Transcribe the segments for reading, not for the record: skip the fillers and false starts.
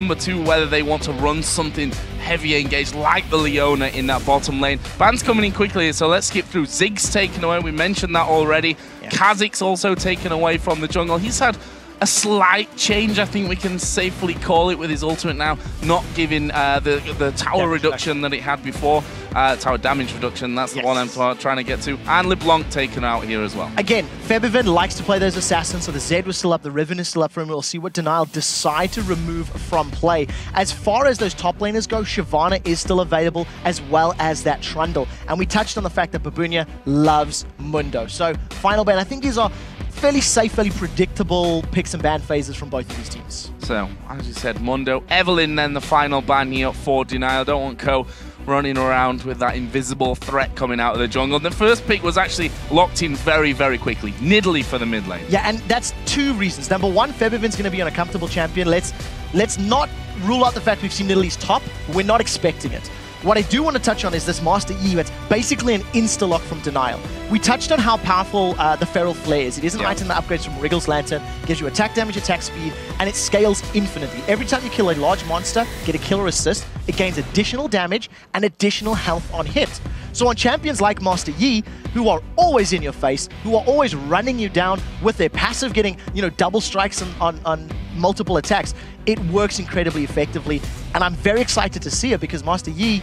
Number 2, whether they want to run something heavy engaged like the Leona in that bottom lane. Ban's coming in quickly, so let's skip through. Zig's taken away, we mentioned that already. Yeah. Kha'Zix's also taken away from the jungle. He's had a slight change, I think we can safely call it, with his ultimate now not giving the tower reduction that it had before. Tower damage reduction, that's the one I'm trying to get to. And LeBlanc taken out here as well. Again, Febiven likes to play those assassins, so the Zed was still up, the Riven is still up for him. We'll see what Denial decide to remove from play. As far as those top laners go, Shyvana is still available, as well as that Trundle. And we touched on the fact that Babunya loves Mundo. So, final ban, I think these are fairly safe, fairly predictable picks and ban phases from both of these teams. So, as you said, Mundo, Evelynn, then the final ban here for Denial. Don't want Co running around with that invisible threat coming out of the jungle. The first pick was actually locked in very, very quickly. Nidalee for the mid lane. Yeah, and that's 2 reasons. Number 1, Febiven's going to be on a comfortable champion. Let's not rule out the fact we've seen Nidalee's top. We're not expecting it. What I do want to touch on is this Master E. It's basically an insta-lock from Denial. We touched on how powerful the Feral Flare is. It is an item that upgrades from Wriggle's Lantern, gives you attack damage, attack speed, and it scales infinitely. Every time you kill a large monster, get a kill or assist, it gains additional damage and additional health on hit. So on champions like Master Yi, who are always in your face, who are always running you down with their passive getting, double strikes on multiple attacks, it works incredibly effectively. And I'm very excited to see it because Master Yi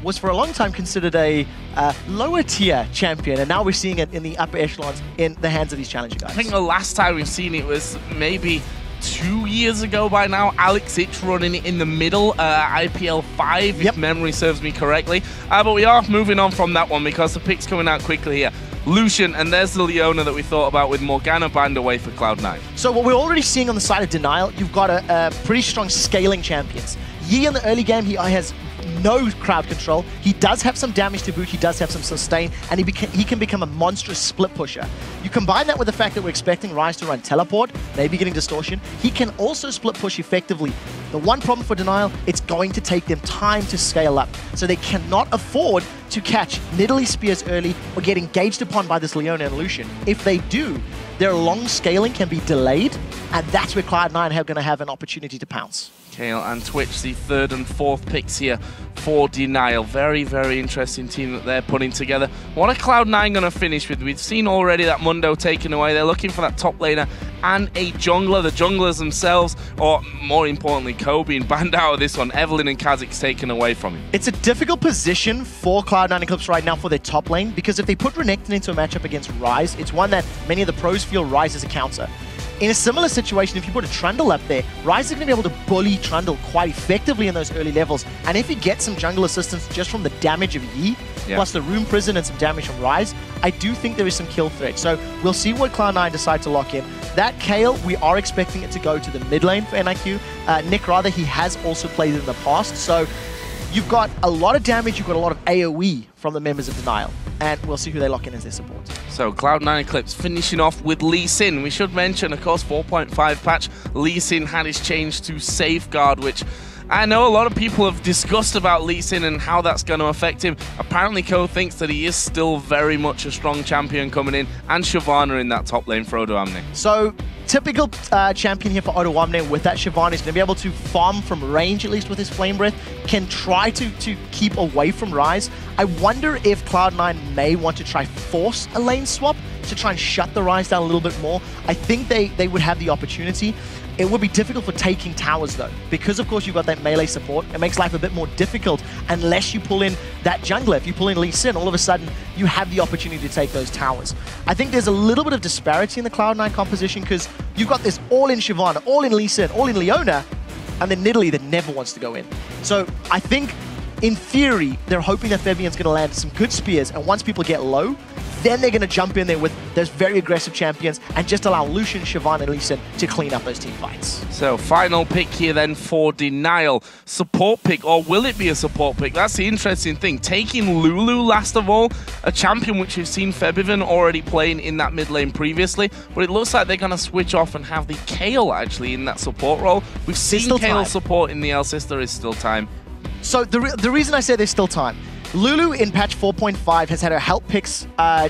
was for a long time considered a lower tier champion, and now we're seeing it in the upper echelons in the hands of these challenger guys. I think the last time we've seen it was maybe 2 years ago by now. Alex Ich running it in the middle, IPL 5, if memory serves me correctly. But we are moving on from that one because the pick's coming out quickly here. Lucian, and there's the Leona that we thought about with Morgana banned away for Cloud9. So what we're already seeing on the side of Denial, you've got a pretty strong scaling champions. Yi in the early game, he has no crowd control. He does have some damage to boot, he does have some sustain, and he can become a monstrous split pusher. You combine that with the fact that we're expecting Ryze to run teleport, maybe getting distortion. He can also split push effectively. The one problem for Denial, it's going to take them time to scale up. So they cannot afford to catch Nidalee spears early or get engaged upon by this Leona and Lucian. If they do, their long scaling can be delayed, and that's where Cloud9 are going to have an opportunity to pounce. Kale and Twitch, the 3rd and 4th picks here for Denial. Very, very interesting team that they're putting together. What are Cloud9 going to finish with? We've seen already that Mundo taken away. They're looking for that top laner and a jungler. The junglers themselves, or more importantly, Co being banned out of this one. Evelynn and Kha'Zix taken away from him. It's a difficult position for Cloud9 Eclipse right now for their top lane, because if they put Renekton into a matchup against Ryze, it's one that many of the pros feel Ryze is a counter. In a similar situation, if you put a Trundle up there, Ryze is going to be able to bully Trundle quite effectively in those early levels. And if he gets some jungle assistance just from the damage of Yi, plus the Rune Prison and some damage from Ryze, I do think there is some kill threat. So we'll see what Cloud9 decide to lock in. That Kale, we are expecting it to go to the mid lane for NIQ. Nick, rather, he has also played in the past. So you've got a lot of damage, you've got a lot of AoE from the members of Denial. And we'll see who they lock in as their support. So Cloud9 Eclipse finishing off with Lee Sin. We should mention, of course, 4.5 patch. Lee Sin had his change to Safeguard, which I know a lot of people have discussed about Lee Sin and how that's going to affect him. Apparently, Co thinks that he is still very much a strong champion coming in, and Shyvana in that top lane for Odoamne. So, typical champion here for Odoamne with that Shyvana. He's going to be able to farm from range, at least with his Flame Breath, can try to keep away from Ryze. I wonder if Cloud9 may want to try force a lane swap to try and shut the Ryze down a little bit more. I think they would have the opportunity. It would be difficult for taking towers though, because of course you've got that melee support. It makes life a bit more difficult unless you pull in that jungler. If you pull in Lee Sin, all of a sudden you have the opportunity to take those towers. I think there's a little bit of disparity in the Cloud9 composition because you've got this all-in Shyvana, all-in Lee Sin, all-in Leona, and then Nidalee that never wants to go in. So I think, in theory, they're hoping that Fabian's going to land some good spears, and once people get low, then they're going to jump in there with those very aggressive champions and just allow Lucian, Shyvana, and Lee Sin to clean up those team fights. So, final pick here then for Denial. Support pick, or will it be a support pick? That's the interesting thing. Taking Lulu last of all, a champion which we've seen Febiven already playing in that mid lane previously, but it looks like they're going to switch off and have the Kale actually in that support role. We've seen Kale support in the L-Sis, there is still time. So the reason I say there's still time, Lulu in patch 4.5 has had her health picks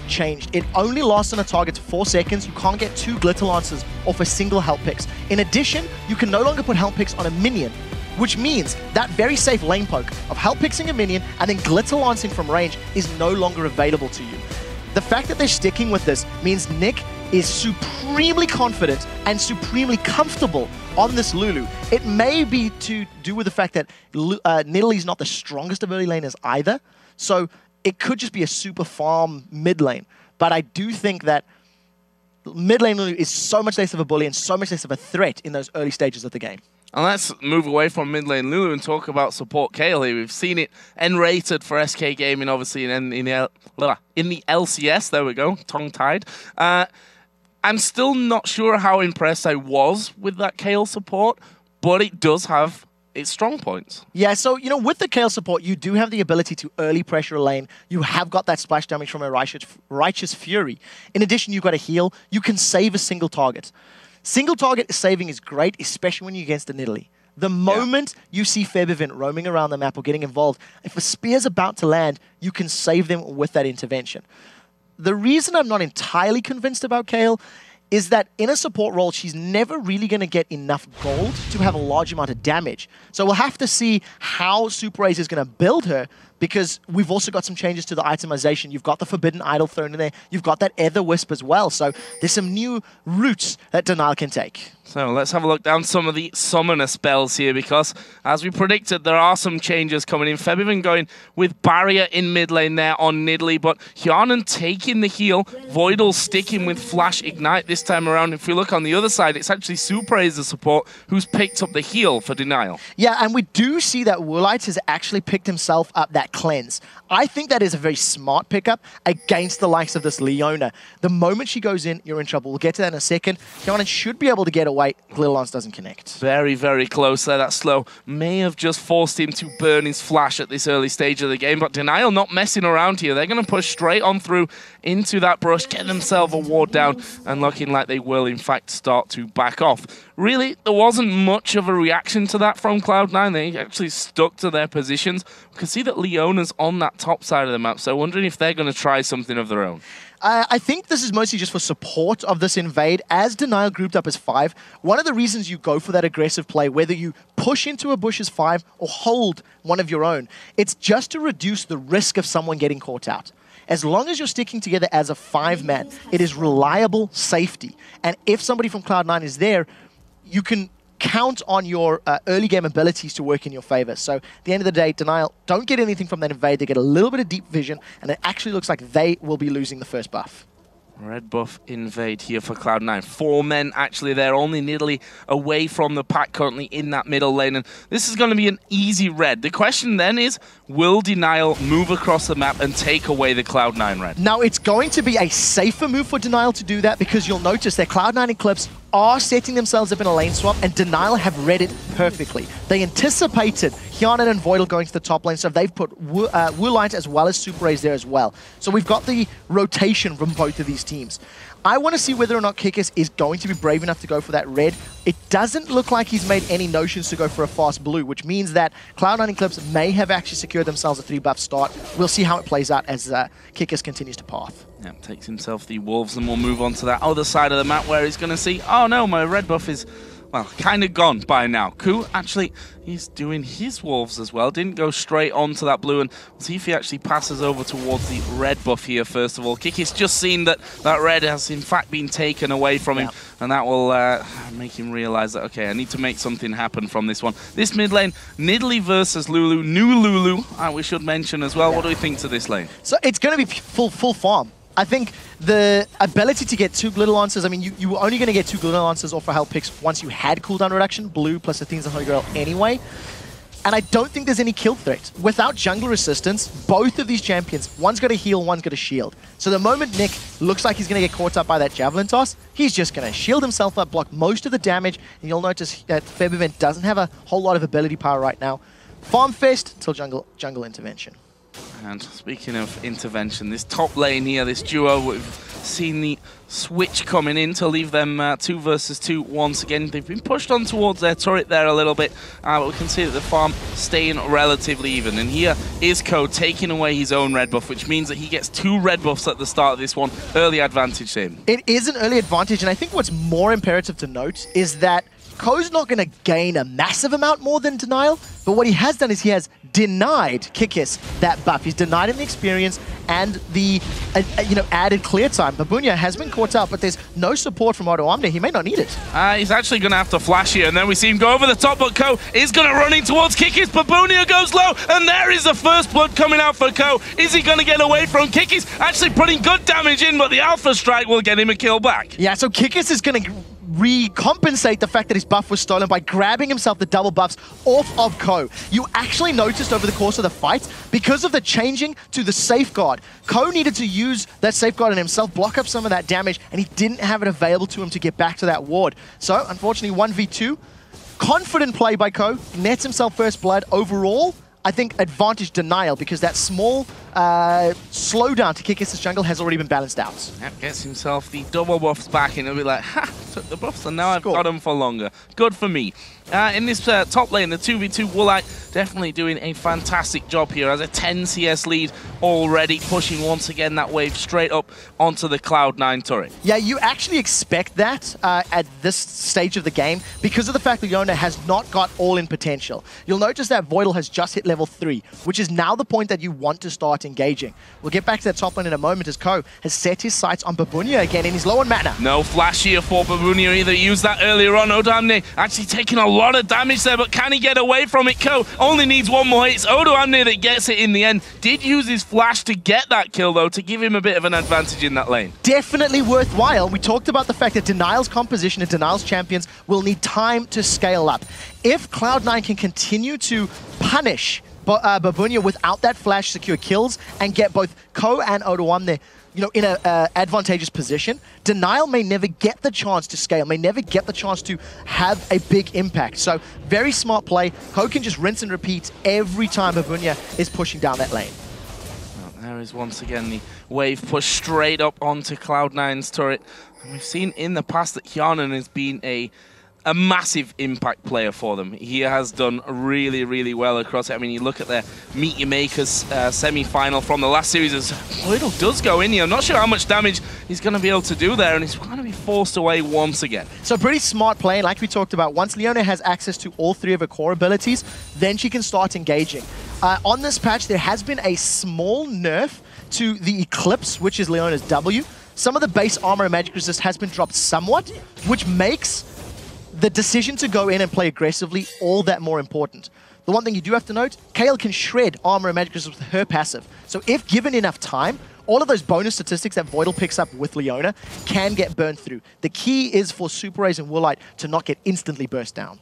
changed. It only lasts on a target for 4 seconds. You can't get 2 glitter lancers off a single health picks. In addition, you can no longer put health picks on a minion, which means that very safe lane poke of health pixing a minion and then glitter lancing from range is no longer available to you. The fact that they're sticking with this means Nick is supremely confident and supremely comfortable on this Lulu. It may be to do with the fact that Nidalee's not the strongest of early laners either, so it could just be a super farm mid lane. But I do think that mid lane Lulu is so much less of a bully and so much less of a threat in those early stages of the game. And let's move away from mid lane Lulu and talk about support Kayle here. We've seen it N-rated for SK Gaming, obviously, in the LCS. There we go, tongue-tied. I'm still not sure how impressed I was with that Kayle support, but it does have its strong points. Yeah, so, you know, with the Kayle support, you do have the ability to early pressure a lane. You have got that splash damage from a Righteous Fury. In addition, you've got a heal. You can save a single target. Single target saving is great, especially when you're against the Nidalee. The moment you see Febivent roaming around the map or getting involved, if a spear's about to land, you can save them with that intervention. The reason I'm not entirely convinced about Kayle is that in a support role, she's never really going to get enough gold to have a large amount of damage. So we'll have to see how Super Ace is going to build her, because we've also got some changes to the itemization. You've got the Forbidden Idol thrown in there. You've got that Ether Wisp as well. So there's some new routes that Denial can take. So let's have a look down some of the summoner spells here, because as we predicted, there are some changes coming in. Febivent going with Barrier in mid lane there on Nidalee, but Hjarnan taking the heal. Voidal sticking with Flash Ignite this time around. If we look on the other side, it's actually Super Ace, the support, who's picked up the heal for Denial. Yeah, and we do see that Woolite has actually picked himself up that cleanse. I think that is a very smart pickup against the likes of this Leona. The moment she goes in, you're in trouble. We'll get to that in a second. Hjarnan should be able to get away. Glitter Lance doesn't connect. Very, very close there. That slow may have just forced him to burn his flash at this early stage of the game, but Denial not messing around here. They're going to push straight on through into that brush, get themselves a ward down, and looking like they will, in fact, start to back off. Really, there wasn't much of a reaction to that from Cloud9. They actually stuck to their positions. We can see that Leona's on that top side of the map, so wondering if they're going to try something of their own. I think this is mostly just for support of this invade. As Denial grouped up as 5, one of the reasons you go for that aggressive play, whether you push into a bush as 5 or hold one of your own, it's just to reduce the risk of someone getting caught out. As long as you're sticking together as a 5-man, it is reliable safety. And if somebody from Cloud9 is there, you can count on your early game abilities to work in your favor. So at the end of the day, Denial don't get anything from that invade. They get a little bit of deep vision, and it actually looks like they will be losing the first buff. Red buff invade here for Cloud9. 4 men actually there, only Nidalee away from the pack currently in that middle lane. And this is going to be an easy red. The question then is, will Denial move across the map and take away the Cloud9 red? Now, it's going to be a safer move for Denial to do that, because you'll notice that Cloud9 Eclipse are setting themselves up in a lane swap, and Denial have read it perfectly. They anticipated Hjarnan and Voidal going to the top lane, so they've put Woolite as well as Super Ace there as well. So we've got the rotation from both of these teams. I want to see whether or not Kikis is going to be brave enough to go for that red. It doesn't look like he's made any notions to go for a fast blue, which means that Cloud9 Eclipse may have actually secured themselves a 3-buff start. We'll see how it plays out as Kikis continues to path. Yeah, takes himself the Wolves, and we'll move on to that other side of the map where he's going to see, oh no, my red buff is, well, kind of gone by now. Ku, actually, he's doing his Wolves as well. Didn't go straight onto that blue, and we'll see if he actually passes over towards the red buff here first of all. Kikis just seen that that red has in fact been taken away from him, and that will make him realize that, okay, I need to make something happen from this one. This mid lane, Nidalee versus Lulu. New Lulu, we should mention as well. What do we think to this lane? So it's going to be full farm. I think the ability to get 2 glitter lancers, I mean, you were only going to get 2 glitter lancers off for health picks once you had cooldown reduction, blue plus the things on Holy Grail anyway. And I don't think there's any kill threat. Without jungler assistance, both of these champions, one's got a heal, one's got a shield. So the moment Nick looks like he's going to get caught up by that javelin toss, he's just going to shield himself up, block most of the damage, and you'll notice that Febivent doesn't have a whole lot of ability power right now. Farm fest till jungle intervention. And speaking of intervention, this top lane here, this duo, we've seen the switch coming in to leave them 2 versus 2 once again. They've been pushed on towards their turret there a little bit, but we can see that the farm staying relatively even. And here is Co taking away his own red buff, which means that he gets 2 red buffs at the start of this one. Early advantage to him. It is an early advantage, and I think what's more imperative to note is that Co's not going to gain a massive amount more than Denial, but what he has done is he has denied Kikis that buff. He's denied him the experience and the added clear time. Babunya has been caught up, but there's no support from Odoamne. He may not need it. He's actually going to have to flash here, and then we see him go over the top, but Co is going to run in towards Kikis. Babunya goes low, and there is the first blood coming out for Co. Is he going to get away from Kikis? Actually putting good damage in, but the Alpha Strike will get him a kill back. Yeah, so Kikis is going to recompensate the fact that his buff was stolen by grabbing himself the double buffs off of Co. You actually noticed over the course of the fight, because of the changing to the safeguard, Co needed to use that safeguard on himself, block up some of that damage, and he didn't have it available to him to get back to that ward. So, unfortunately, 1v2. Confident play by Co. Nets himself first blood. Overall, I think advantage Denial, because that small slowdown to Kikis' jungle has already been balanced out. Yep, gets himself the double buffs back, and he'll be like, ha, took the buffs, and now I've got them for longer. Good for me. In this top lane, the 2v2 Woolite definitely doing a fantastic job here. Has a 10 CS lead already, pushing once again that wave straight up onto the Cloud9 turret. Yeah, you actually expect that at this stage of the game because of the fact that Leona has not got all-in potential. You'll notice that Voidal has just hit level 3, which is now the point that you want to start engaging. We'll get back to that top lane in a moment as Co has set his sights on Babunya again, and he's low on mana. No flash here for Babunya either. He used that earlier on. Odoamne actually taking a lot of damage there, but can he get away from it? Co only needs one more hit. It's Odoamne that gets it in the end. Did use his flash to get that kill, though, to give him a bit of an advantage in that lane. Definitely worthwhile. We talked about the fact that Denial's composition and Denial's champions will need time to scale up. If Cloud9 can continue to punish Babunya without that flash, secure kills, and get both Co and Odoamne in an advantageous position, Denial may never get the chance to scale, may never get the chance to have a big impact. So, very smart play. Co can just rinse and repeat every time Babunya is pushing down that lane. Well, there is once again the wave push straight up onto Cloud9's turret. And we've seen in the past that Hjarnan has been a massive impact player for them. He has done really, really well across it. I mean, you look at their Meet Your Makers semi-final from the last series as Voidal does go in here. I'm not sure how much damage he's going to be able to do there, and he's going to be forced away once again. So pretty smart play, and like we talked about, once Leona has access to all 3 of her core abilities, then she can start engaging. On this patch, there has been a small nerf to the Eclipse, which is Leona's W. Some of the base armor and magic resist has been dropped somewhat, which makes the decision to go in and play aggressively all that more important. The one thing you do have to note, Kayle can shred armor and magic resist with her passive. So if given enough time, all of those bonus statistics that Voidal picks up with Leona can get burned through. The key is for Super Raze and Woolite to not get instantly burst down.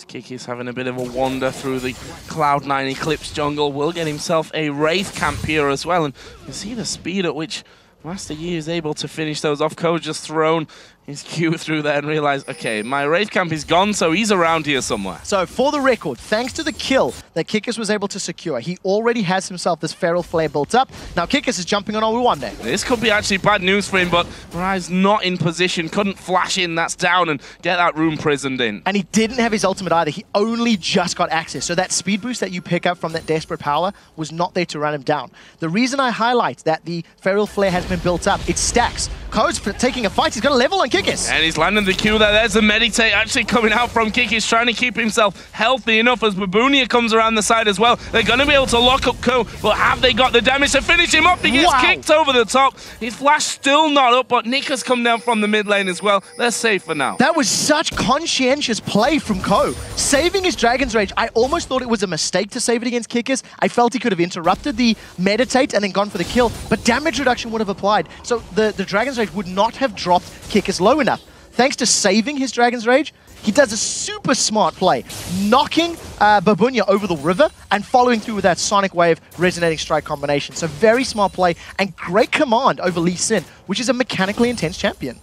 Kiki's having a bit of a wander through the Cloud9 Eclipse jungle. Will get himself a Wraith camp here as well. And you see the speed at which Master Yi is able to finish those off. Co just thrown his Q through there and realized, okay, my Wraith camp is gone, so he's around here somewhere. So for the record, thanks to the kill that Kikis was able to secure, he already has himself this Feral Flare built up. Now Kikis is jumping on Odoamne. This could be actually bad news for him, but Rise not in position, couldn't flash in, that's down, and get that room prisoned in. And he didn't have his ultimate either. He only just got access. So that speed boost that you pick up from that Desperate Power was not there to run him down. The reason I highlight that the Feral Flare has been built up, it stacks. Co's taking a fight, he's got a level on Kikis. And he's landing the Q there. There's the Meditate actually coming out from Kikis, trying to keep himself healthy enough as Babunya comes around the side as well. They're going to be able to lock up Co, but have they got the damage to finish him up? He gets kicked over the top. His flash still not up, but Nick has come down from the mid lane as well. They're safe for now. That was such conscientious play from Co. Saving his Dragon's Rage, I almost thought it was a mistake to save it against Kikis. I felt he could have interrupted the Meditate and then gone for the kill, but damage reduction would have applied. So the Dragon's Rage would not have dropped Kikis low enough. Thanks to saving his Dragon's Rage, he does a super smart play, knocking Babunya over the river and following through with that Sonic Wave Resonating Strike combination. So very smart play and great command over Lee Sin, which is a mechanically intense champion.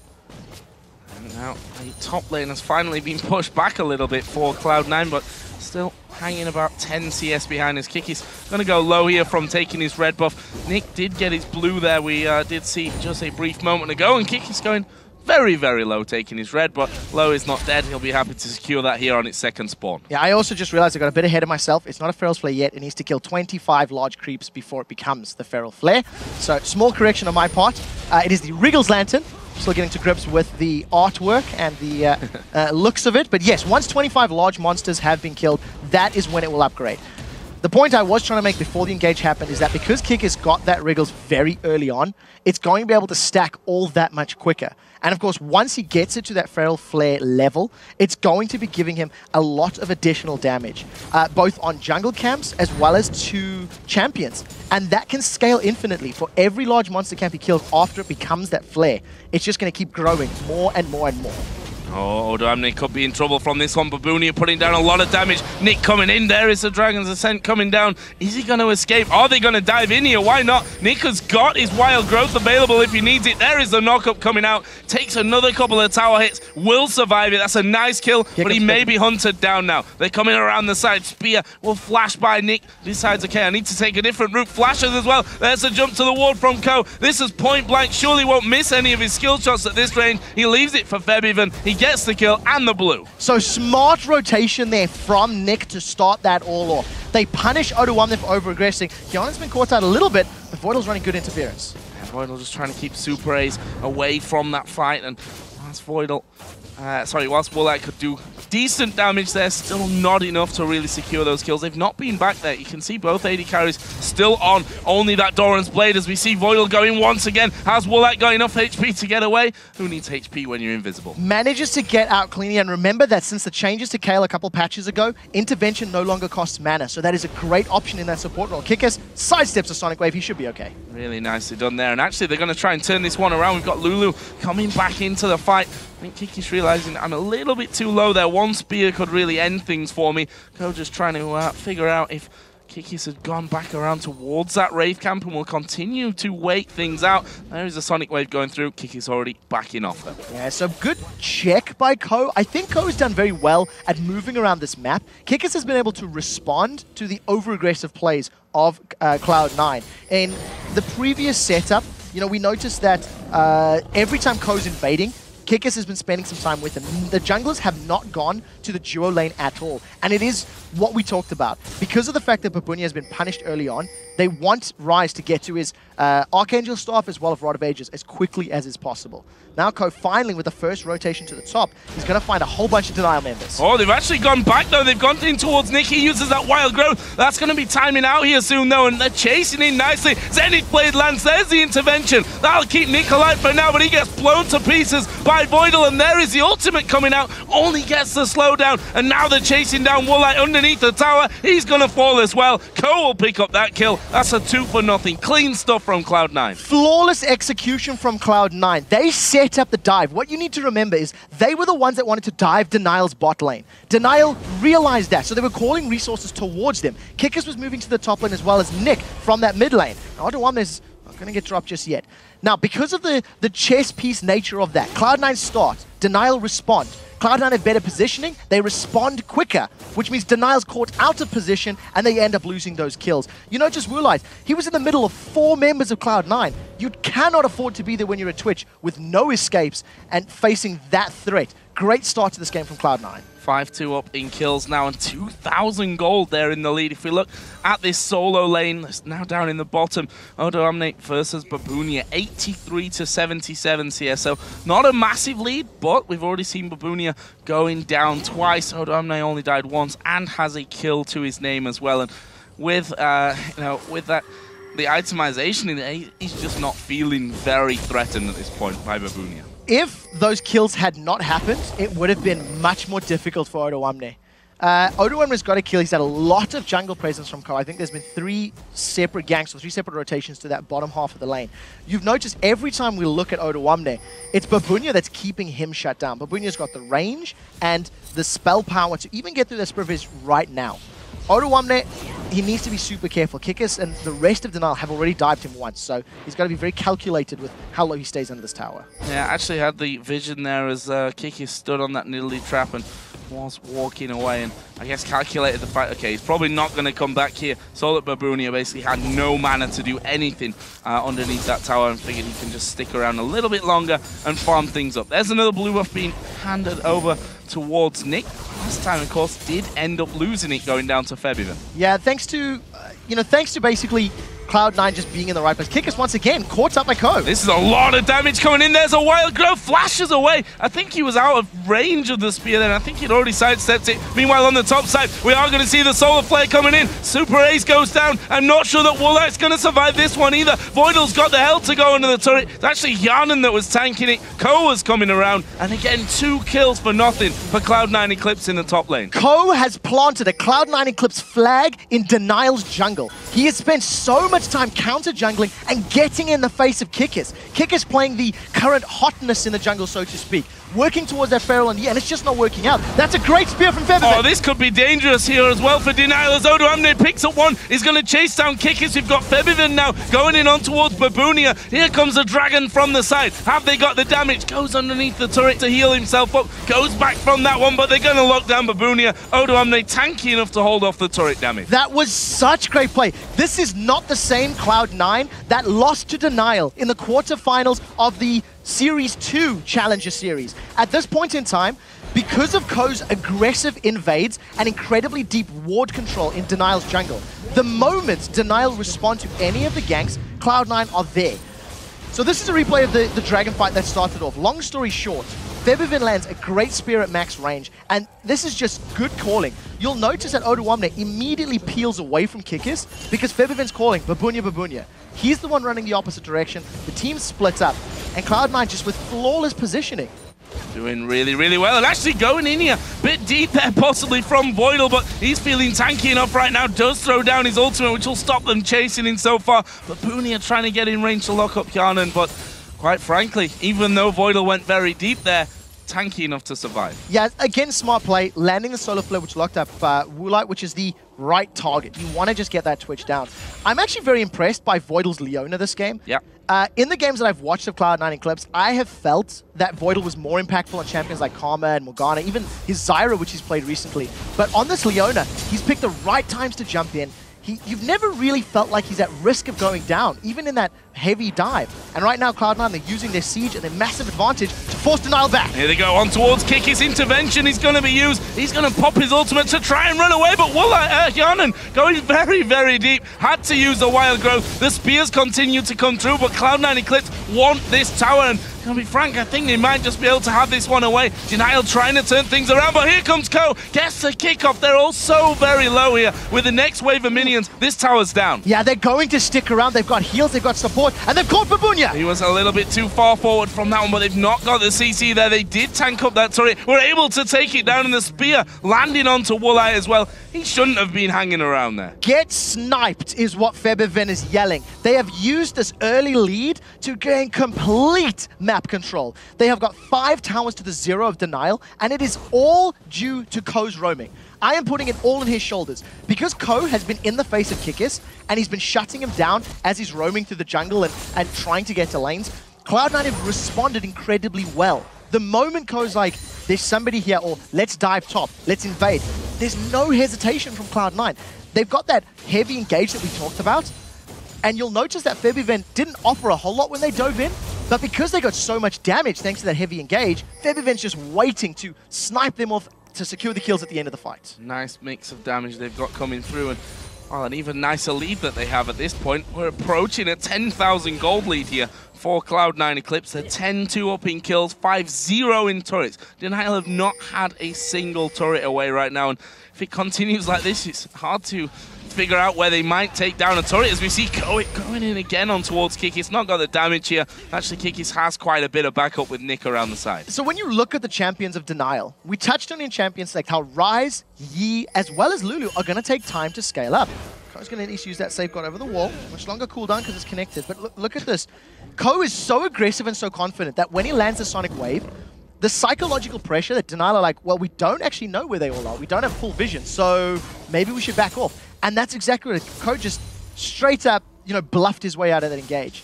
And now top lane has finally been pushed back a little bit for Cloud9, but still hanging about 10 CS behind his kick. He's going to go low here from taking his red buff. Nick did get his blue there. We did see just a brief moment ago, and Kick is going very, very low, taking his red, but low is not dead. He'll be happy to secure that here on its second spawn. Yeah, I also just realized I got a bit ahead of myself. It's not a Feral's Flare yet. It needs to kill 25 large creeps before it becomes the Feral Flare. So, small correction on my part. It is the Wriggles Lantern. Still getting to grips with the artwork and the looks of it. But yes, once 25 large monsters have been killed, that is when it will upgrade. The point I was trying to make before the engage happened is that because Kick has got that Wriggles very early on, it's going to be able to stack all that much quicker. And of course, once he gets it to that Feral Flare level, it's going to be giving him a lot of additional damage, both on jungle camps as well as to champions. And that can scale infinitely. For every large monster camp he kills after it becomes that flare, it's just going to keep growing more and more and more. Oh, Nick could be in trouble from this one. Babunia putting down a lot of damage. Nick coming in. There is the Dragon's Ascent coming down. Is he going to escape? Are they going to dive in here? Why not? Nick has got his Wild Growth available if he needs it. There is the knock-up coming out. Takes another couple of tower hits. Will survive it. That's a nice kill, but he may be hunted down now. They're coming around the side. Spear will flash by Nick. Decides, okay, I need to take a different route. Flashes as well. There's a jump to the ward from Ko. This is point blank. Surely won't miss any of his skill shots at this range. He leaves it for Febiven. He gets the kill and the blue. So smart rotation there from Nick to start that all off. They punish O2-1 for over-aggressing. Kiana's been caught out a little bit, but Voidal's running good interference. Yeah, Voidal just trying to keep Super A's away from that fight, and whilst Voidal, whilst Woolite could do decent damage there, still not enough to really secure those kills. They've not been back there. You can see both AD carries still on. Only that Doran's Blade as we see Voidal going once again. Has Woolite got enough HP to get away? Who needs HP when you're invisible? Manages to get out cleanly, and remember that since the changes to Kayle a couple patches ago, intervention no longer costs mana, so that is a great option in that support role. Kickass sidesteps a Sonic Wave. He should be okay. Really nicely done there, and actually they're going to try and turn this one around. We've got Lulu coming back into the fight. I think Kiki's realizing I'm a little bit too low there. One spear could really end things for me. Ko just trying to figure out if Kikis had gone back around towards that Wraith camp and will continue to wait things out. There is a Sonic Wave going through. Kiki's already backing off though. Yeah, so good check by Ko. I think Ko has done very well at moving around this map. Kikis has been able to respond to the over-aggressive plays of Cloud9. In the previous setup, you know, we noticed that every time Ko's invading, Kikis has been spending some time with him. The junglers have not gone to the duo lane at all. And it is what we talked about. Because of the fact that Babunia has been punished early on, they want Ryze to get to his Archangel Staff as well as Rod of Ages as quickly as is possible. Now Ko finally, with the first rotation to the top, he's going to find a whole bunch of Denial members. Oh, they've actually gone back though. They've gone in towards Nick. He uses that Wild Growth. That's going to be timing out here soon though, and they're chasing in nicely. Zenith Blade lands. There's the intervention. That'll keep Nick alive for now, but he gets blown to pieces by Voidal, and there is the ultimate coming out. Only gets the slowdown, and now they're chasing down Woolite underneath the tower. He's going to fall as well. Ko will pick up that kill. That's a 2-for-0. Clean stuff from Cloud9. Flawless execution from Cloud9. They set up the dive. What you need to remember is they were the ones that wanted to dive Denial's bot lane. Denial realized that, so they were calling resources towards them. Kickers was moving to the top lane as well as Nick from that mid lane. O2-1 is not going to get dropped just yet. Now, because of the chess piece nature of that, Cloud9 start, Denial respond. Cloud9 have better positioning, they respond quicker, which means Denial's caught out of position and they end up losing those kills. You know, just realize, he was in the middle of 4 members of Cloud9. You cannot afford to be there when you're at Twitch with no escapes and facing that threat. Great start to this game from Cloud9. 5-2 up in kills now and 2,000 gold there in the lead. If we look at this solo lane, it's now down in the bottom. O2-Omne versus Babunia, 83-77 CS. So not a massive lead, but we've already seen Babunia going down twice. O2-Omne only died once and has a kill to his name as well. And with with that, the itemization, he's just not feeling very threatened at this point by Babunia. If those kills had not happened, it would have been much more difficult for O2-Omne. O2-Omne's got a kill. He's had a lot of jungle presence from Ko. I think there's been 3 separate ganks or 3 separate rotations to that bottom half of the lane. You've noticed every time we look at O2-Omne, it's Babunia that's keeping him shut down. Babunia's got the range and the spell power to even get through their Spirit Phase right now. O2-Omne he needs to be super careful. Kikis and the rest of Denial have already dived him once, so he's got to be very calculated with how low he stays under this tower. Yeah, I actually had the vision there as Kikis stood on that niddly trap and was walking away, and I guess calculated the fact, okay, he's probably not going to come back here. Saw that Babunia basically had no mana to do anything underneath that tower and figured he can just stick around a little bit longer and farm things up. There's another blue buff being handed over towards Nick. Last time, of course, did end up losing it going down to Febiven. Yeah, thanks to, thanks to basically Cloud9 just being in the right place. Kikis once again caught up by Ko. This is a lot of damage coming in. There's a wild growth, flashes away. I think he was out of range of the spear then. I think he'd already sidestepped it. Meanwhile, on the top side, we are going to see the solar flare coming in. Super Ace goes down. I'm not sure that Woolite's going to survive this one either. Voidal's got the hell to go under the turret. It's actually Yanan that was tanking it. Ko was coming around. And again, 2 kills for nothing for Cloud9 Eclipse in the top lane. Ko has planted a Cloud9 Eclipse flag in Denial's jungle. He has spent so much time counter-jungling and getting in the face of Kikis. Kikis playing the current hotness in the jungle, so to speak. Working towards that Feral and it's just not working out. That's a great spear from Febiven. Oh, this could be dangerous here as well for Denial as Odoamne picks up one. He's going to chase down Kikis. We've got Febiven now going in on towards Babunia. Here comes a dragon from the side. Have they got the damage? Goes underneath the turret to heal himself up. Goes back from that one, but they're going to lock down Babunia. Odoamne tanky enough to hold off the turret damage. That was such great play. This is not the same Cloud9 that lost to Denial in the quarterfinals of the Series 2 Challenger Series. At this point in time, because of Ko's aggressive invades and incredibly deep ward control in Denial's jungle, the moment Denial respond to any of the ganks, Cloud9 are there. So this is a replay of the dragon fight that started off. Long story short, Febiven lands a great spear at max range, and this is just good calling. You'll notice that Odoamne immediately peels away from Kikis because Febiven's calling Babunia, Babunia. He's the one running the opposite direction. The team splits up, and Cloud9 just with flawless positioning. Doing really, really well, and actually going in here. Bit deep there possibly from Voidal, but he's feeling tanky enough right now. Does throw down his ultimate, which will stop them chasing him so far. But Babunia trying to get in range to lock up Yanan, but quite frankly, even though Voidal went very deep there, tanky enough to survive. Yeah, again, smart play, landing the solar flare, which locked up Woolite, which is the right target. You want to just get that Twitch down. I'm actually very impressed by Voidal's Leona this game. Yeah. In the games that I've watched of Cloud9 Eclipse, I have felt that Voidal was more impactful on champions like Karma and Morgana, even his Zyra, which he's played recently. But on this Leona, he's picked the right times to jump in. You've never really felt like he's at risk of going down, even in that heavy dive. And right now, Cloud9, they're using their siege and their massive advantage to force Denial back. Here they go on towards Kikis. Intervention is going to be used. He's going to pop his ultimate to try and run away, but Yanan going very, very deep. Had to use the wild growth. The spears continue to come through, but Cloud9 Eclipse want this tower, and to be frank, I think they might just be able to have this one away. Denial trying to turn things around, but here comes Ko. Gets the kickoff. They're all so very low here. With the next wave of minions, this tower's down. Yeah, they're going to stick around. They've got heals, they've got support, and they've caught Babunia. He was a little bit too far forward from that one, but they've not got the CC there. They did tank up that turret. Were able to take it down in the spear, landing onto Woolite as well. He shouldn't have been hanging around there. Get sniped is what Febiven is yelling. They have used this early lead to gain complete map control. They have got 5 towers to the 0 of Denial, and it is all due to Ko's roaming. I am putting it all on his shoulders. Because Ko has been in the face of Kikis, and he's been shutting him down as he's roaming through the jungle and trying to get to lanes, Cloud9 have responded incredibly well. The moment Ko's like, there's somebody here, or let's dive top, let's invade, there's no hesitation from Cloud9. They've got that heavy engage that we talked about, and you'll notice that Febiven didn't offer a whole lot when they dove in, but because they got so much damage thanks to that heavy engage, Febiven's just waiting to snipe them off to secure the kills at the end of the fight. Nice mix of damage they've got coming through, and an even nicer lead that they have at this point. We're approaching a 10,000 gold lead here for Cloud9 Eclipse. They're 10-2 up in kills, 5-0 in turrets. Denial have not had a single turret away right now, and if it continues like this, it's hard to figure out where they might take down a turret, as we see going in again on towards Kikis. Not got the damage here. Actually, Kikis has quite a bit of backup with Nick around the side. So when you look at the champions of Denial, we touched on in champions like how Ryze, Yi, as well as Lulu are going to take time to scale up. Ko's going to at least use that safeguard over the wall. Much longer cooldown because it's connected. But look at this. Ko is so aggressive and so confident that when he lands the Sonic Wave, the psychological pressure that Denial are like, well, we don't actually know where they all are. We don't have full vision, so maybe we should back off. And that's exactly what Code just straight up, you know, bluffed his way out of that engage.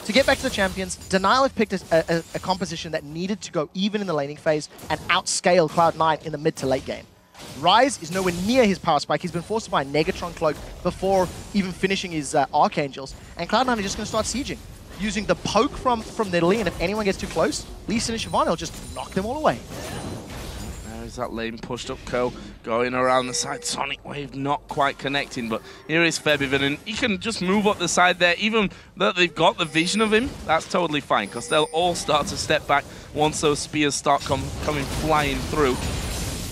To get back to the champions, Denial have picked a composition that needed to go even in the laning phase and outscale Cloud9 in the mid to late game. Ryze is nowhere near his power spike. He's been forced to buy a Negatron cloak before even finishing his Archangels. And Cloud9 are just going to start sieging, using the poke from Nidalee, and if anyone gets too close, Lee Sin and Shyvana will just knock them all away. There's that lane pushed up Ko, going around the side. Sonic Wave not quite connecting, but here is Febiven, and he can just move up the side there. Even though they've got the vision of him, that's totally fine, because they'll all start to step back once those spears start coming flying through.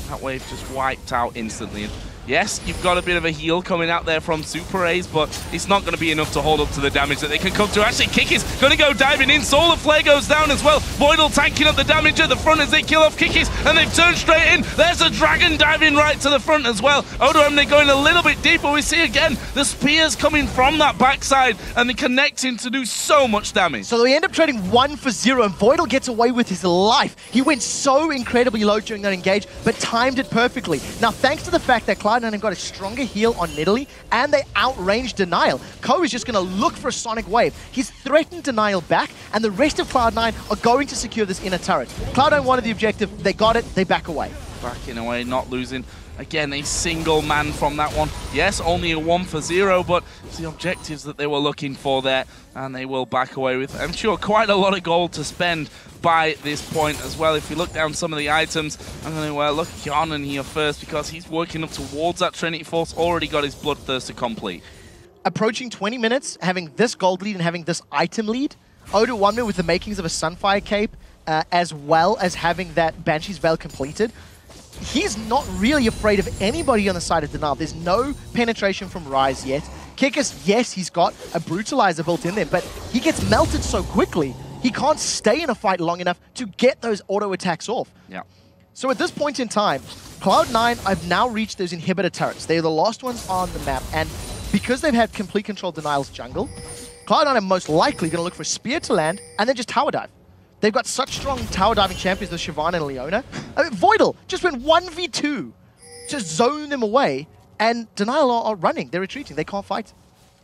That wave just wiped out instantly. And yes, you've got a bit of a heal coming out there from Super A's, but it's not going to be enough to hold up to the damage that they can come to. Actually, Kikis going to go diving in. Solar Flare goes down as well. Voidal tanking up the damage at the front as they kill off Kikis, and they've turned straight in. There's a Dragon diving right to the front as well. Odoamne going a little bit deeper. We see again the spears coming from that backside, and they're connecting to do so much damage. So they end up trading 1 for 0, and Voidal gets away with his life. He went so incredibly low during that engage, but timed it perfectly. Now, thanks to the fact that Cloud9 have got a stronger heal on Nidalee, and they outranged Denial, Ko is just going to look for a Sonic Wave. He's threatened Denial back, and the rest of Cloud9 are going to secure this inner turret. Cloud9 wanted the objective, they got it, they back away. Backing away, not losing. Again, a single man from that one. Yes, only a 1 for 0, but it's the objectives that they were looking for there, and they will back away with, I'm sure, quite a lot of gold to spend by this point as well. If you look down some of the items, I'm going to look at Kjarnan here first, because he's working up towards that Trinity Force, already got his Bloodthirster complete. Approaching 20 minutes, having this gold lead and having this item lead, Odoamne with the makings of a Sunfire Cape, as well as having that Banshee's Veil completed, he's not really afraid of anybody on the side of Denial. There's no penetration from Ryze yet. Kikis, yes, he's got a Brutalizer built in there, but he gets melted so quickly, he can't stay in a fight long enough to get those auto attacks off. Yeah. So at this point in time, Cloud9 have now reached those inhibitor turrets. They're the last ones on the map, and because they've had complete control of Denial's jungle, Cloud9 are most likely going to look for a spear to land and then just tower dive. They've got such strong tower diving champions with Shyvana and Leona. I mean, Voidal just went 1v2 to zone them away, and Denial are running. They're retreating. They can't fight.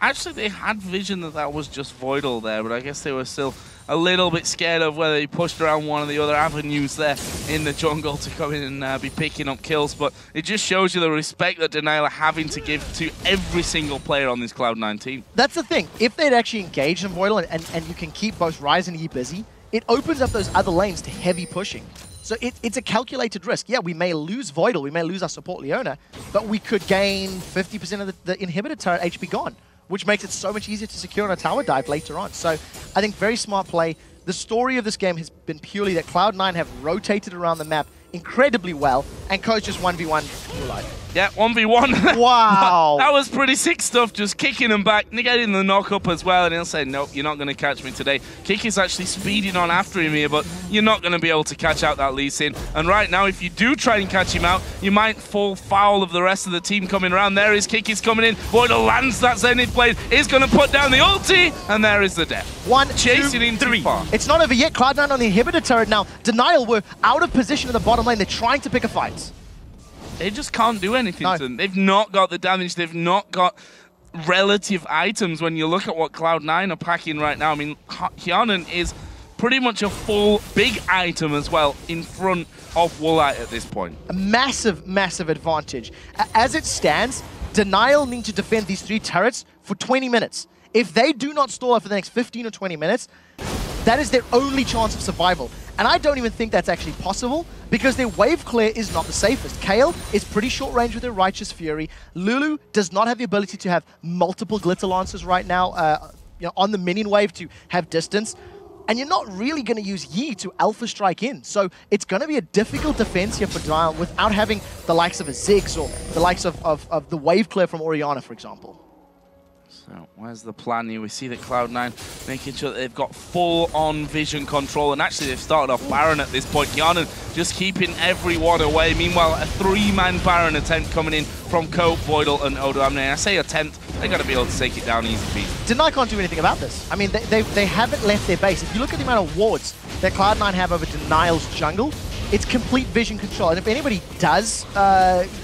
Actually, they had vision that was just Voidal there, but I guess they were still a little bit scared of whether they pushed around one of the other avenues there in the jungle to come in and be picking up kills. But it just shows you the respect that Denial are having to give to every single player on this Cloud9 team. That's the thing. If they'd actually engaged in Voidal and you can keep both Ryze and Yi busy, it opens up those other lanes to heavy pushing. So it's a calculated risk. Yeah, we may lose Voidal, we may lose our support Leona, but we could gain 50% of the inhibitor turret HP gone, which makes it so much easier to secure on a tower dive later on. So I think very smart play. The story of this game has been purely that Cloud9 have rotated around the map incredibly well, and Coach just 1v1 through life. Yeah, 1v1. Wow. That was pretty sick stuff, just kicking him back, negating the knock-up as well, and he'll say, nope, you're not going to catch me today. Kikis actually speeding on after him here, but you're not going to be able to catch out that Lee Sin. And right now, if you do try and catch him out, you might fall foul of the rest of the team coming around. There is Kikis coming in. Voidal lands that Zenith Blade, is going to put down the ulti, and there is the death. Chasing in 3. Too far. It's not over yet. Cloud9 on the inhibitor turret now. Denial were out of position in the bottom lane. They're trying to pick a fight. They just can't do anything to them. They've not got the damage. They've not got relative items when you look at what Cloud9 are packing right now. I mean, Kjarnan is pretty much a full big item as well in front of Woolite at this point. A massive, massive advantage. As it stands, Denial need to defend these 3 turrets for 20 minutes. If they do not stall out for the next 15 or 20 minutes, that is their only chance of survival. And I don't even think that's actually possible, because their wave clear is not the safest. Kayle is pretty short range with their Righteous Fury. Lulu does not have the ability to have multiple Glitter Lancers right now on the minion wave to have distance. And you're not really going to use Yi to Alpha Strike in. So it's going to be a difficult defense here for Denial without having the likes of a Ziggs or the likes of the wave clear from Orianna, for example. So, where's the plan here? We see that Cloud9 making sure that they've got full-on vision control, and actually they've started off Baron at this point. Kjarnan just keeping everyone away. Meanwhile, a 3-man Baron attempt coming in from Ko, Voidal, and Odoamne. And I say attempt, they're going to be able to take it down easy peasy. Denial can't do anything about this. I mean, they haven't left their base. If you look at the amount of wards that Cloud9 have over Denial's jungle, it's complete vision control. And if anybody does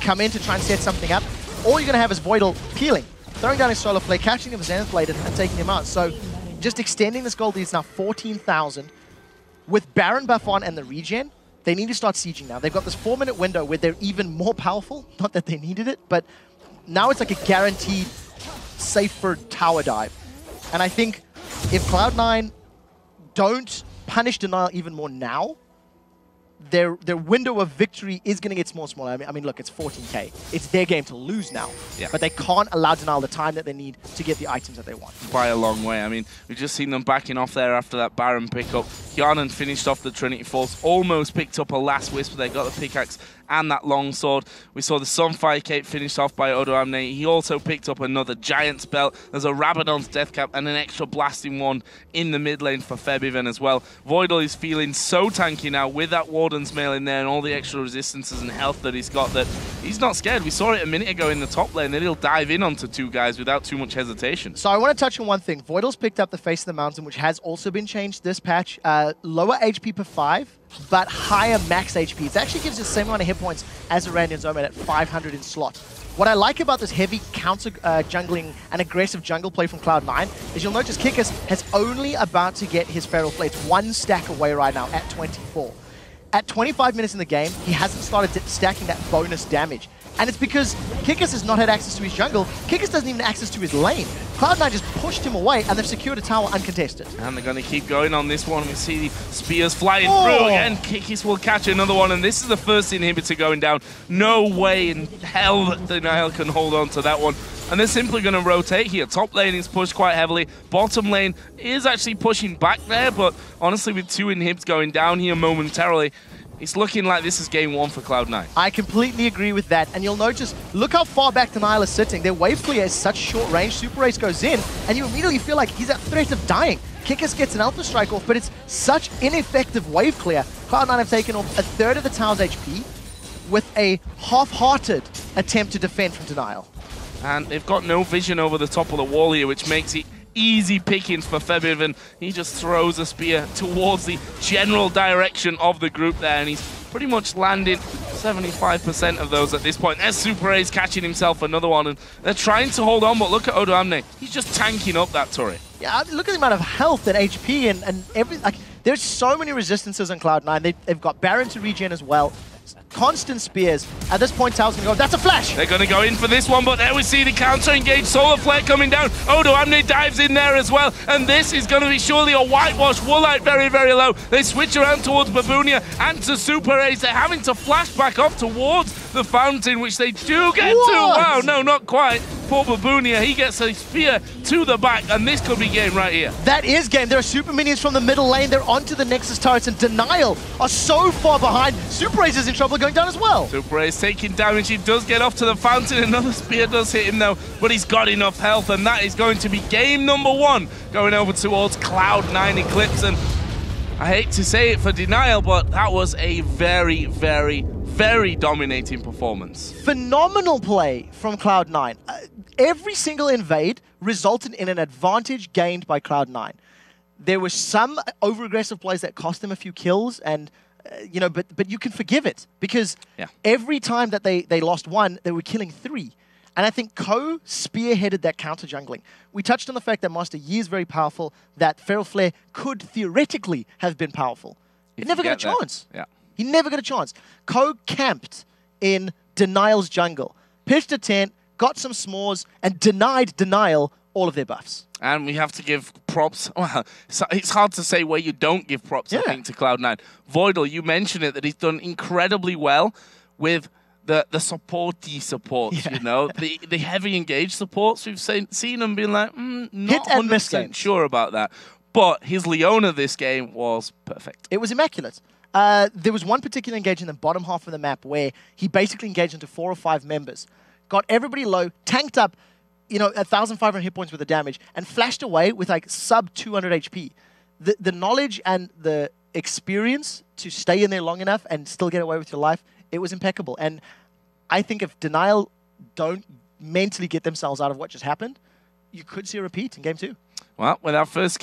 come in to try and set something up, all you're going to have is Voidal peeling, throwing down his Solar Flare, catching him with Zenith Blade, and taking him out. So just extending this gold lead is now 14,000. With Baron buff on and the regen, they need to start sieging now. They've got this 4-minute window where they're even more powerful. Not that they needed it, but now it's like a guaranteed safer tower dive. And I think if Cloud9 don't punish Denial even more now, their window of victory is going to get smaller. I mean, look, it's 14k. It's their game to lose now. Yeah. But they can't allow Denial the time that they need to get the items that they want. By a long way. I mean, we've just seen them backing off there after that Baron pickup. Hjarnan finished off the Trinity Force, almost picked up a last Wisp. They got the pickaxe and that long sword. We saw the Sunfire Cape finished off by Odoamne. He also picked up another Giant's Belt. There's a Rabadon's Death Cap and an extra blasting one in the mid lane for Febiven as well. Voidal is feeling so tanky now with that Warden's Mail in there and all the extra resistances and health that he's got that he's not scared. We saw it a minute ago in the top lane that he'll dive in onto two guys without too much hesitation. So I want to touch on one thing. Voidal's picked up the Face of the Mountain, which has also been changed this patch. Lower HP per 5, but higher max HP. It actually gives you the same amount of hit points as Irandian's Omen at 500 in slot. What I like about this heavy counter jungling and aggressive jungle play from Cloud9 is you'll notice Kikis has only about to get his Feral Flare. It's 1 stack away right now at 24. At 25 minutes in the game, he hasn't started stacking that bonus damage. And it's because Kikis has not had access to his jungle. Kikis doesn't even have access to his lane. Cloud9 just pushed him away, and they've secured a tower uncontested. And they're going to keep going on this one. We see the spears flying through again. Kikis will catch another one, and this is the first inhibitor going down. No way in hell that Denial can hold on to that one. And they're simply going to rotate here. Top lane is pushed quite heavily. Bottom lane is actually pushing back there, but honestly, with 2 inhibs going down here momentarily, it's looking like this is game 1 for Cloud9. I completely agree with that. And you'll notice, look how far back Denial is sitting. Their wave clear is such short range. Super Ace goes in, and you immediately feel like he's at threat of dying. Kikis gets an Alpha Strike off, but it's such ineffective wave clear. Cloud9 have taken off a third of the tower's HP with a half-hearted attempt to defend from Denial. And they've got no vision over the top of the wall here, which makes it easy pickings for Febiven. He just throws a spear towards the general direction of the group there, and he's pretty much landed 75% of those at this point. There's Super Ace catching himself another one, and they're trying to hold on, but look at Odoamne. He's just tanking up that turret. Yeah, look at the amount of health and HP and everything. Like, there's so many resistances on Cloud9. They've got Baron to regen as well. Constant spears. At this point, Tao's going to go, that's a flash! They're going to go in for this one, but there we see the counter-engage Solar Flare coming down. Odoamne dives in there as well, and this is going to be surely a whitewash. Woolite very, very low. They switch around towards Babunia and to Super Ace. They're having to flash back up towards the fountain, which they do get to. Wow, no, not quite. Poor Babunia, he gets a spear to the back, and this could be game right here. That is game. There are super minions from the middle lane. They're onto the Nexus turrets, and Denial are so far behind. Super Ace is in trouble going down as well. Super Ace taking damage. He does get off to the fountain. Another spear does hit him though, but he's got enough health, and that is going to be game number 1 going over towards Cloud9 Eclipse. And I hate to say it for Denial, but that was a very, very, very dominating performance. Phenomenal play from Cloud9. Every single invade resulted in an advantage gained by Cloud9. There were some over-aggressive plays that cost them a few kills, and you know, but you can forgive it because every time that they lost one, they were killing 3. And I think Ko spearheaded that counter jungling. We touched on the fact that Master Yi is very powerful, that Feral Flare could theoretically have been powerful. He never got a chance. Yeah. He never got a chance. Ko camped in Denial's jungle, pitched a tent, got some s'mores, and denied Denial all of their buffs. And we have to give props. Well, it's hard to say where you don't give props, I think, to Cloud9. Voidal, you mentioned it, that he's done incredibly well with the supporty supports, you know, the heavy engaged supports. We've seen him being like, not 100% sure about that. But his Leona this game was perfect. It was immaculate. There was one particular engage in the bottom half of the map where he basically engaged into 4 or 5 members, got everybody low, tanked up, you know, 1,500 hit points with the damage, and flashed away with like sub 200 HP. The knowledge and the experience to stay in there long enough and still get away with your life, it was impeccable. And I think if Denial don't mentally get themselves out of what just happened, you could see a repeat in game 2. Well, with our first